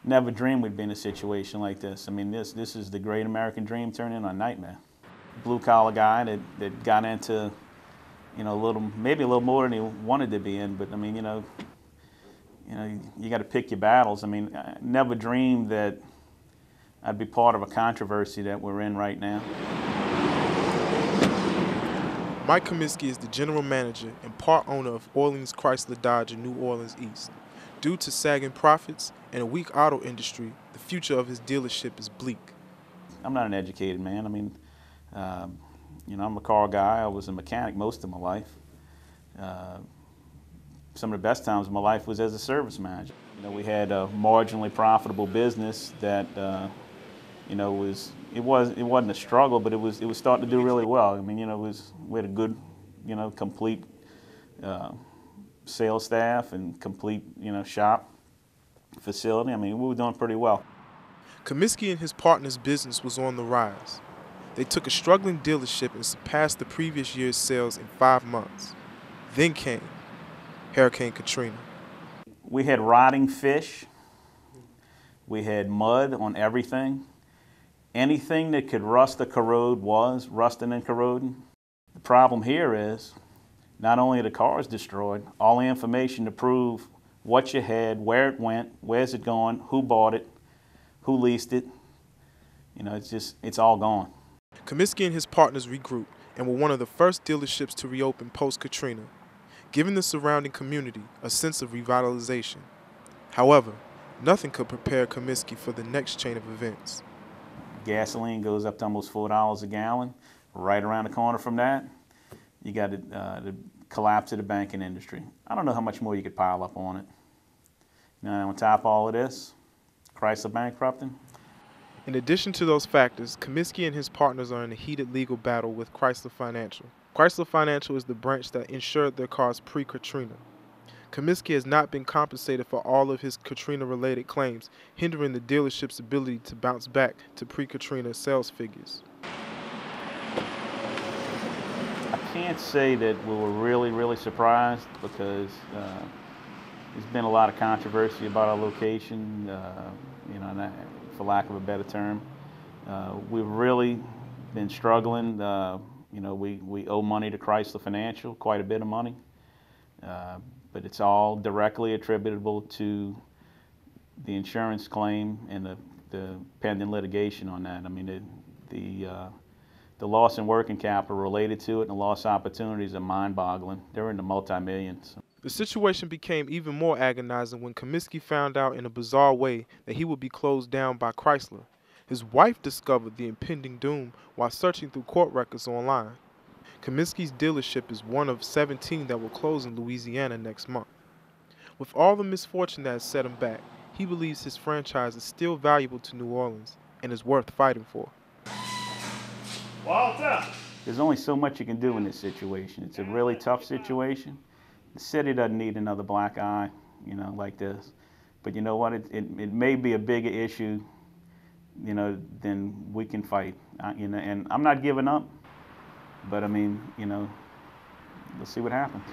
Never dreamed we'd be in a situation like this. I mean, this is the great American dream turned into a nightmare. Blue collar guy that got into, maybe a little more than he wanted to be in, but I mean, you got to pick your battles. I mean, I never dreamed that I'd be part of a controversy that we're in right now. Mike Comiskey is the general manager and part owner of Orleans Chrysler Dodge in New Orleans East. Due to sagging profits and a weak auto industry, the future of his dealership is bleak. I'm not an educated man. I mean, I'm a car guy. I was a mechanic most of my life. Some of the best times of my life was as a service manager. We had a marginally profitable business that, it wasn't a struggle, but it was starting to do really well. I mean, we had a good, complete sales staff and complete, shop facility. I mean, we were doing pretty well. Comiskey and his partner's business was on the rise. They took a struggling dealership and surpassed the previous year's sales in 5 months. Then came Hurricane Katrina. We had rotting fish. We had mud on everything. Anything that could rust or corrode was rusting and corroding. The problem here is not only are the cars destroyed, all the information to prove what you had, where it went, where's it going, who bought it, who leased it, it's all gone. Comiskey and his partners regrouped and were one of the first dealerships to reopen post-Katrina, giving the surrounding community a sense of revitalization. However, nothing could prepare Comiskey for the next chain of events. Gasoline goes up to almost $4 a gallon. Right around the corner from that, you got the collapse of the banking industry. I don't know how much more you could pile up on it. Now, on top of all of this, Chrysler bankrupting. In addition to those factors, Comiskey and his partners are in a heated legal battle with Chrysler Financial. Chrysler Financial is the branch that insured their cars pre-Katrina. Comiskey has not been compensated for all of his Katrina-related claims, hindering the dealership's ability to bounce back to pre-Katrina sales figures. I can't say that we were really surprised because there's been a lot of controversy about our location, for lack of a better term. We've really been struggling. We owe money to Chrysler Financial, quite a bit of money. But it's all directly attributable to the insurance claim and the pending litigation on that. I mean, the loss in working capital related to it and the lost opportunities are mind-boggling. They're in the multi-millions. The situation became even more agonizing when Comiskey found out in a bizarre way that he would be closed down by Chrysler. His wife discovered the impending doom while searching through court records online. Comiskey's dealership is one of 17 that will close in Louisiana next month. With all the misfortune that has set him back, he believes his franchise is still valuable to New Orleans and is worth fighting for. Walter! There's only so much you can do in this situation. It's a really tough situation. The city doesn't need another black eye, like this. But you know what? It may be a bigger issue, than we can fight. And I'm not giving up. But I mean, let's see what happens.